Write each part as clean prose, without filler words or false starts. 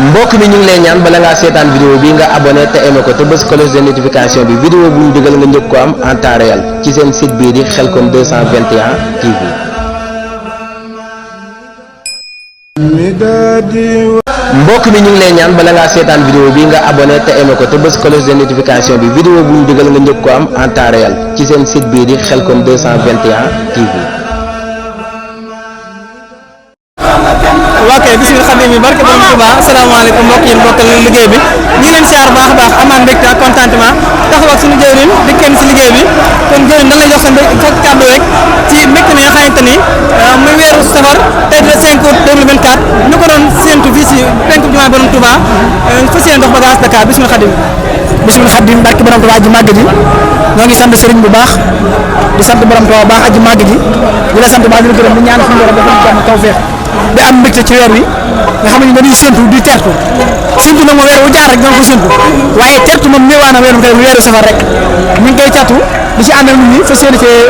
mbokk mi ñu ngi lay ñaan bala ngaa seetaan vidéo bi nga abonné te aimé ko te bës cloche de notification bi vidéo bu ñu dugal nga njëkk ko am en temps réel ci seen site bii di Khelcom 221 TV. mbokk mi ñu ngi lay ñaan bala ngaa seetaan vidéo bi nga abonné te aimé ko te bës cloche de notification bi vidéo bu ñu dugal nga njëkk ko am en temps réel ci seen site bii di Khelcom 221 TV. ok bismillah xadim bi barke borom Touba asalaamaaleykum mbokk yéen bokkal liggéey bi ñu ngi leen siyaar baax a baax amaan mbégte ak contentement taxaw ak suñu jëwriñ di kenn si liggéey bi kon jëwriñ dañ lay jox sa kàddu rek ci mbégte mi nga xamante ni muy weeru safar tey le 5 août 2024 ñu ko doon séentu fii si penku jumaa borom Touba fas yéene dox bagage Dakar bismillah xadim barke borom Touba aji màgg ji ñoo ngi sant sëriñ bu baax di sant borom Touba baax aji màgg ji di la sant baax di la gërëm di ñaan suñu borom dafa ñu jàmm tawfeex di am mbégte ci weer wi nga xam ne dañuy séntu di tertu séntu nag moom weer wu jaar rek danga ko séntu waaye tertu moom néewaana weeru safar rek ñu ngi koy catu di ci ànd ak nit ñi fa séeni cee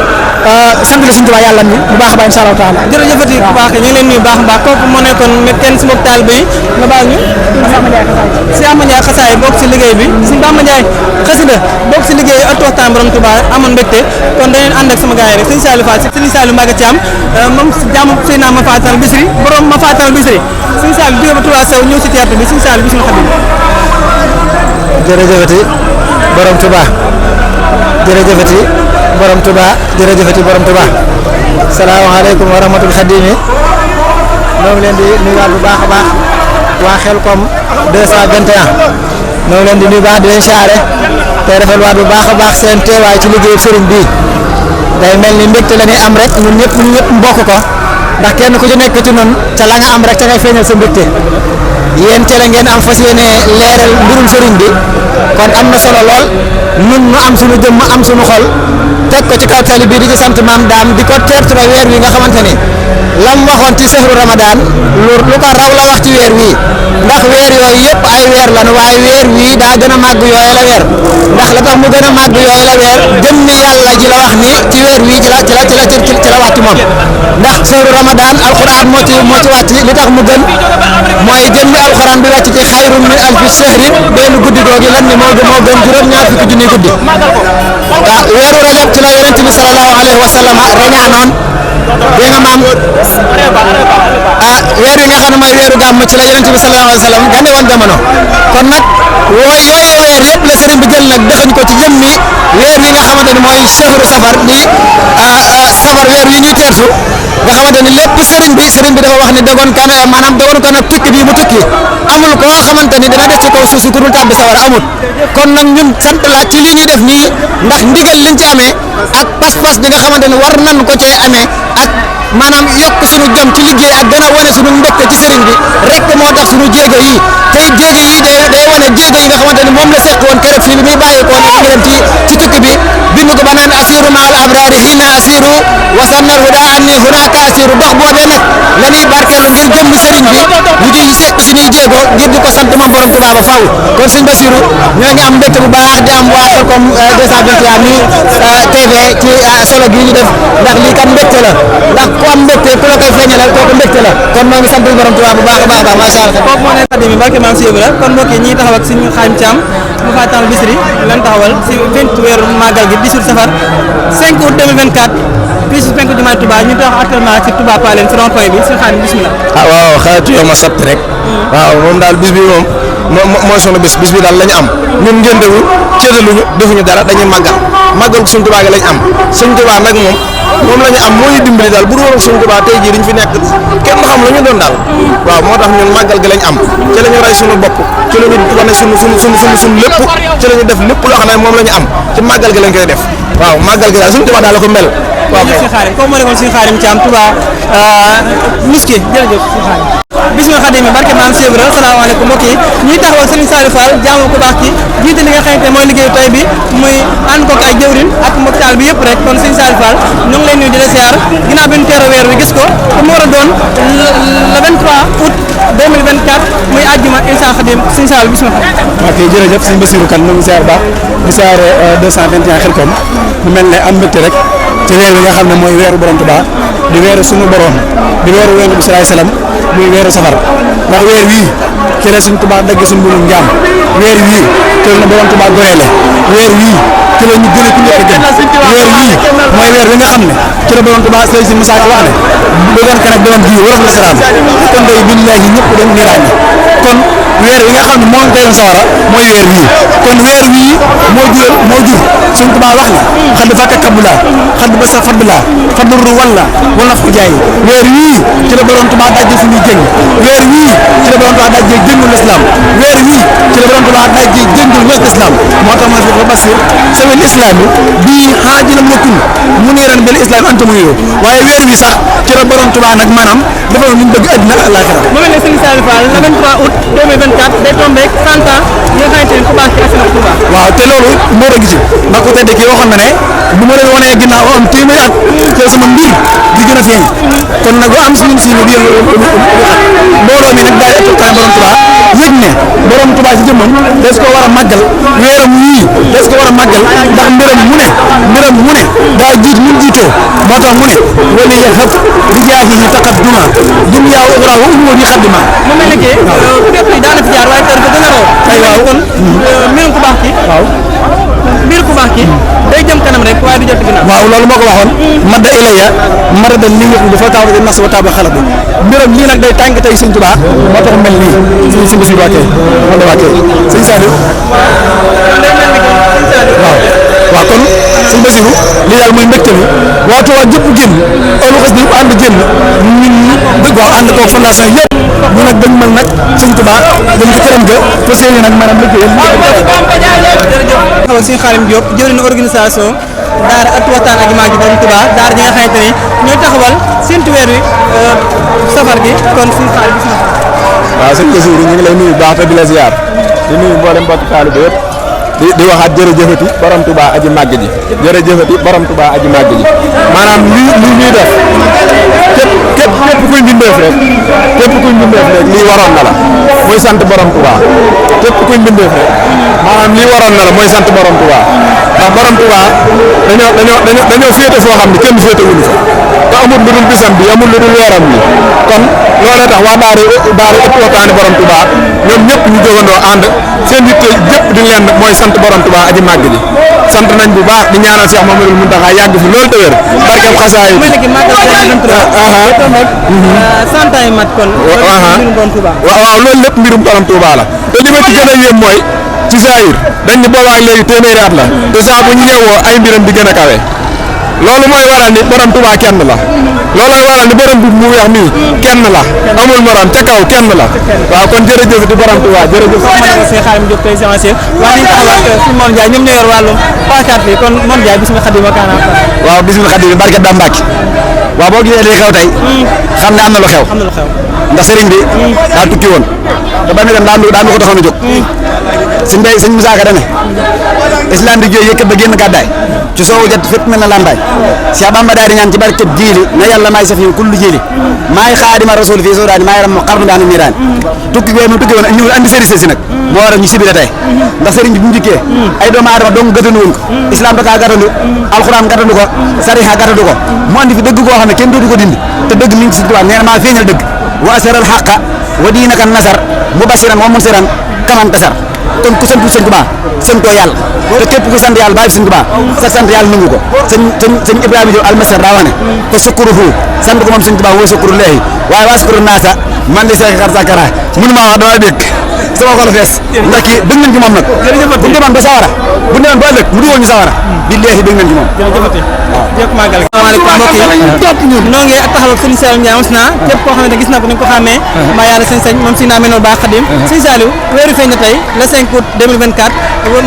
sant la suñu Tuubaa yàlla ni bu baax a baax insha Allah taala jërëjëfati bu baax ñu ngi leen nuyu baax a baax kooku moo nekkoon kenn si mbokk taalibe yi nga baal ñu si Ama Ndiaye xasaay bokk si liggéey bi si Ama Ndiaye xasida bokk si liggéey ak waxtaan borom Tuubaa amoon mbégte kon dañu ànd ak sama gars yi rek sëñ Saliou Fall sëñ Saliou Mbacké Thiam moom jaamu sëy naa ma Fatal Bisri borom ma Fatal Bisri sëñ Saliou jóge ba Touba Sow ñëw si teertu bi sëñ Saliou bismillah xadim jërëjëfati borom Touba jërëjëfati borom Touba jërëjëfati borom Touba salaamaaleykum wa rahmatul xadimi ñoo ngi leen di nuyuwaat bu baax a baax waa Khelcom 221 ñoo ngi leen di nuyu baax di leen siyaare te rafetluwaat bu baax a baax seen teewaay ci liggéeyu sëriñ bi day mel ni mbégte la ñuy am rek ñun ñëpp mbokk ko ndax kenn ku ci nekk ci noonu ca la nga am rek ca ngay feeñal sa mbégte yéen ca la ngeen am fas yéene leeral mbirum sëriñ bi kon am na solo lool nun nu am suñu jëmm am suñu xol teg ko ci kaw tali bi di ci sant maam daam di ko teertu ba weer wi nga xamante ni lam waxoon ci sehru Ramadan lu ko raw la wax ci weer wii ndax weer yooyu yëpp ay weer lan waaye weer wii daa gën a màgg yooyu la weer ndax la tax mu gën a màgg yooyu la weer jëmmi yàlla ji la wax ni ci weer wii ci la wax ci moom ndax sehru Ramadan alquran moo ci wàcc li tax mu gën mooy jëmmi alquran bi wàcc ci xayrun min alfi shahrin benn guddi googu lan ni moo gën juróom-ñaar fukki junni guddi waaw weeru rajab ci la yonent bi sallallahu alayhi wa sallam rañaanoon dégg nga maam weer wi nga xam ne mooy weeru gàmm ci la yonent bi sallallahu alayhi wa sallam gane woon jamono kon nag yooyu weer yëpp la sëriñ bi jël nag dëxañ ko ci jëmmi weer wi nga xamante ni mooy shahru safar di safar weer wi ñuy teertu nga xamante ni lépp sëriñ bi dafa wax ni dogoon ko nag tukki bii mu tukki amul koo xamante ni dina def ci kaw suuf si ku dul tàbbi sawar amul kon nag ñun sant la ci li ñuy def nii ndax ndigal liñ ci amee ak pas-pas bi nga xamante ni war nañ ko cee amee ak maanaam yokk suñu jom ci liggéey ak gën a wane suñu mbégte ci sëriñ bi rek moo tax suñu jéego yi tey jéego yi day wane jéego yi nga xamante ni moom la seq woon keroog fii bi muy bàyyeekoo ni mu dem ci tukki bi bind ko ba naan asiru ma al abrari hina asiru wasannal huda anni hunaka asiru dox boobee nag la ñuy barkeelu ngir jëmmi sëriñ bi ñu di seq suñuy jéego ngir di ko sant moom borom Tuubaa ba faw kon sëñ Basiru ñoo ngi am mbégte bu baax di am waa Khelcom 221 mi TV ci solo gi ñu def ndax lii kat mbégte la ndax ku am mbégte ku la koy feeñalal kooku mbégte la kon moo ngi sant borom Tuubaa bu baax a baax macha Allah kooku moo nekk xadim bi barke maam si la kon mbokk yi ñi taxaw ak suñu Xaadim Thiam mu Fatal Bisri lan taxawal si 20 weeru màggal gi 18 safar 5 août 2024 fii si penku jumaa Touba ñu taxaw actuellement ci Touba Palen si rond-point bi si Xaadim bismillah waaw xaatu yow ma sabt rek waaw moom daal bis bi moom mooy sunu bis bi daal la ñu am ñun ngéntewu céetaluñu defuñu dara dañuy màggal suñu Tuubaa gi lañ am suñu Tuubaa nag moom la ñu am moo ñu dimbali daal bu dul woon suñu Tuubaa tey jii dañ fi nekk kenn xam la ñu doon daal waaw moo tax ñun màggal gi lañ am ci la ñu rey suñu bopp ci la ñu wane suñu lépp ci la ñu def lépp loo xam ne moom la ñu am ci màggal gi lañ koy def waaw màggal gi daal suñu Tuubaa daal la ko mel waaw comme moo nekkoon suñu Xaadim Thiam Touba miski jërëjëf suñu Xaadim bismillah xadim barke maam Cheikh Ibra salaamaaleykum mbokk yi ñuy taxawal Serigne Saliou Fall jaamu ko baax ki jiite li nga xamante mooy liggéeyu tay bi muy ànd ko ay jëwrin ak mbokk taal bi yëpp rek kon Serigne Saliou Fall ñu ngi leen nuyu di la siyaar ginnaaw bi ñu teeroo weer wi gis ko te mu war a doon le 23 août 2024 muy àjjuma insa xadim Serigne Saliou bismillah ok jërëjëf sëñ Bassirou Kane ñu ngi siyaar baax di siyaare 221 Khelcom mu mel ne am mbégte rek ci weer wi nga xam ne mooy weeru borom Tuubaa di weeru sunu borom di weeru Yonent bi sallallahu alayhi wasallam muy weeru safar ndax weer wii ci la suñu Tuubaa dagg suñu mburum njaam weer wii ci la borom Tuubaa goyale weer wii ci la ñu gën a ku ñëpp gën weer wii mooy weer wi nga xam ne ci la borom Tuubaa sëy si Musaa Ka wax ne bu doon kan ak doom ji waroon la salaam kon day billaahi ñëpp dañ ñu ràññe kon weer wi nga xam ne moo teewoon sawara mooy weer wii kon weer wii moo jur suñu Tuubaa wax ne xadd fakka kabula xadd ba sa fadla fadlu walla wala fu jaay weer wii ci la borom Tuubaa dajje suñuy jëng weer wii ci la borom Tuubaa dajje jëngul islam weer wii ci la borom Tuubaa dajje jëngul west islam moo tax ma fi ko basir sawil islam bii xaajilam lakkun mu niiran bil islam anta mu yóo waaye weer wi sax ci la borom Tuubaa nag maanaam dafa ñu bëgg àddina ak àllaaxira mu mel ne Serigne Saliou Fall le 23 août 2024 day tombé 100 ans yi nga xamante ne ku baax ci askan Touba. waaw te loolu moo doon gis ndax ku tedd ki waxoon na ne bu ma leen wanee ginnaaw am téeméeri at te sama mbir di gën a feeñ kon nag lu am suñu bi mbooloo mi nag daal di toog borom Tuubaa yëg ne borom Tuubaa ci jëmmam des ko war a màggal weeram wii des ko war a màggal ndax mbiram mu ne daa jiit mun jiitoo moo tax mu ne wala ya xëpp di jaahi yi taqadduma dunya wa uxra wa umur yi xaddima mu mel ne que fépp yi daana fi jaar waaye tey dafa gën a raw. ay waaw kon mbirum ku baax ki. waaw mbir ku baax ki day jëm kanam rek waaye du jot ginnaaw. waaw loolu moo ko waxoon madda ilayya marada li nga xam dafa taw di nas wa taaba xalaat bi mbiram lii nag day tàng tey Sëñ Tuubaa moo tax mel nii si bés bi wàccee moo la wàccee Sëñ Saliou waaw kon Sëñ Basiru lii daal mooy mbégte mi waa Tuubaa jëpp génn olu xas bi ànd génn ñun ñi dëgg waaw ànd koog fondation yëpp ñu nag dañ mel nag Sëñ Tuubaa dañ ko këram ga fa séeni nag maanaam liggéeyam xaw Serigne Khadim Diop jëwriñ organisation daara at waxtaan ak jumaa ji borom Touba daara ji nga xamante ni ñooy taxawal séntu weer wi safar gi kon Serigne Khadim gis na waaw sëñ Basiru ñu ngi lay nuyu baax te di la ziar di nuyu mboolem mbokki taalibe yëpp di waxaat jërëjëfati borom Touba aji màgg ji jërëjëfati borom Touba aji màgg ji maanaam lii ñuy def képp kuy mbindeef rek lii waroon na la muy sant borom Touba képp kuy mbindeef rek maanaam lii waroon na la mooy sant borom Touba ndax borom Touba dañoo féete foo xam ne kenn féete wuñu fa te amul lu dul bisam bi amul lu dul weeram bi kon loolee tax waa daara ëpp waxtaani borom Touba ñoom ñëpp ñu jógandoo ànd seen yitte jëpp di leen mooy sant borom Touba aji màgg ji sant nañ bu baax di ñaanal Cheikh Mamadou Mountakha yàgg fi loolu te wér barkeem xasaay santaay mat kon waaw loolu lépp mbirum borom Touba la te li ma ci gën a yéem mooy ci saayir dañ ni boobaak léegi téeméeri at la te saa bu ñu ñëwoo ay mbiram di gën a kawe loolu mooy waral ni borom Touba kenn la loolooy waral ni borom bi mu weex nii kenn la amul morom ca kaw kenn la waaw kon jërëjëf di borom Touba jërëjëf. Serigne Khadim Diop tey semence waaye ñu taxawaat si Mor Ndiaye ñoom ñoo yor wàllum paakaat bi kon Mor Ndiaye bisimilah Khadim wa kaana waaw bisimilah Khadim barke Dame Mbacke waaw boo gisee li xew tey xam ne am na lu xew ndax sëriñ bi daa tukki woon te ba muy dem daan ko taxoon a jóg sëñ Musaa Ka dane islam di jóge yëkkat ba génn gàddaay ci soowu jot fépp mel na lambaay Cheikh Bamba daal di ñaan ci barkeb jiili na yàlla maay saf yi kullu jiili maay xaadima rasul fii soo daani maay ram xarnu daani niiraan tukki googu mu tukki woon ñëw andi sëriñ si nag moo waral ñu sibile tey ndax sëriñ bi bu mu dikkee ay doomu aadama dong gëtandu wuñ ko islam da kaa gàttandu alxuraan gàttandu ko sariha gàttandu ko mu andi fi dëgg goo xam ne kenn dootu ko dindi te dëgg mi ngi si tubaab nee na maa feeñal dëgg wa asaral xaqa wa diinaka nasar mubasiran wa munsiran kaman tasar kon ku sant Sëñ Tuubaa santoo yàlla te képp ku sant yàlla bàyyi fi Sëñ Tuubaa sa sant yàlla nangu ko sëñ Ibrahima Diop almasar daa wax ne fa sukkuruhu sant ko moom Sëñ Tuubaa woo sukkuru leehi waaye waa sukkuru naasa man li seex xar sakara mënu maa wax dama dégg sama xol fees ndax kii bëgg nañ ci moom nag bu ñu demoon ba sawara bu ñu demoon ba ëllëg mu dugal ñu sawara billaahi bëgg nañ ci moom asalaamaaleykum noo ngi ak taxaw ak Serigne Saliou Ndiaye mos naa képp koo xam ne gis na ko ni nga ko xàmmee mbaa yàlla sëñ sañ moom si naa menoo baax Xadim Serigne Saliou weeru feeñ na tey le 5 août 2024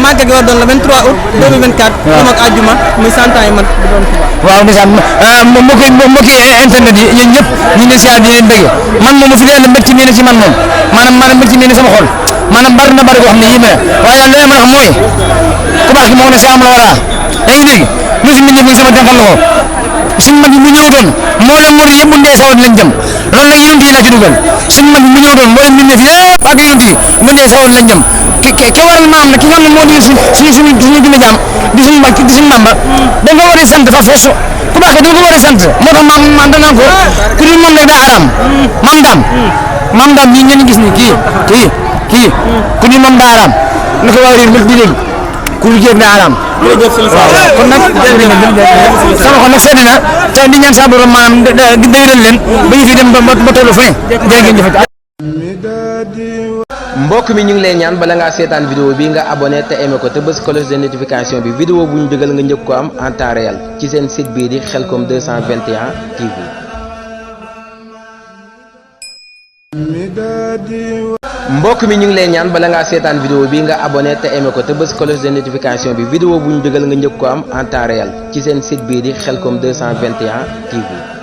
màggal gi war doon le 23 août 2024 moom ak àjjuma muy 100 ans yi mat di doon Touba waaw ndeysaan mbokki internet yi yéen ñëpp ñu ngi leen siyaar di leen bëgg man moom fi leen mbégte mi ne ci man moom maanaam mbégte mi ne sama xol maanaam bari na bari koo xam ne yéeme na waaye daal li ma wax mooy ku baax gi moo ne si am la wala yaa ngi dégg lu si mën a sama defal la ko suñu mag bi bu ñëwutoon moo la mur yëpp bu ndee sawat lañ jëm loolu nag yéen yi la ci dugal suñu mag bi bu ñëwutoon moo leen mbindeef yëpp ak yéen yi bu ndee sawat lañ jëm ke waral maam nag ki nga xam ne moo di suñu jëme jaam di suñu mbag di suñu Bamba dañ ko war a sant fa force ku baax dañ ko war a sant moo tax maam danaan ko ku dul moom nag daa araam maam daam ñi ngeen gis ni kii ku dul moom daa araam na ko waa réew mi di dégg ku dul jéem daa araam waaw kon nag sama xol nag sedd na te di ñaan sa borom maanaam dëgëral leen ba ñu fi dem ba tollu fu ne jërë ngeen jëfati mbokk mi ñu ngi lay ñaan bala ngaa seetaan vidéo bi nga abonné te aimé ko te bës cloche de notification bi vidéo bu ñu dugal nga njëkk ko am en temps réel ci seen site bii di Khelcom 221 TV. mbokk mi ñu ngi lay ñaan bala ngaa seetaan vidéo bi nga abonné te aimé ko te bës cloche de notification bi vidéo bu ñu dugal nga njëkk ko am en temps réel ci seen site bii di Khelcom 221 TV.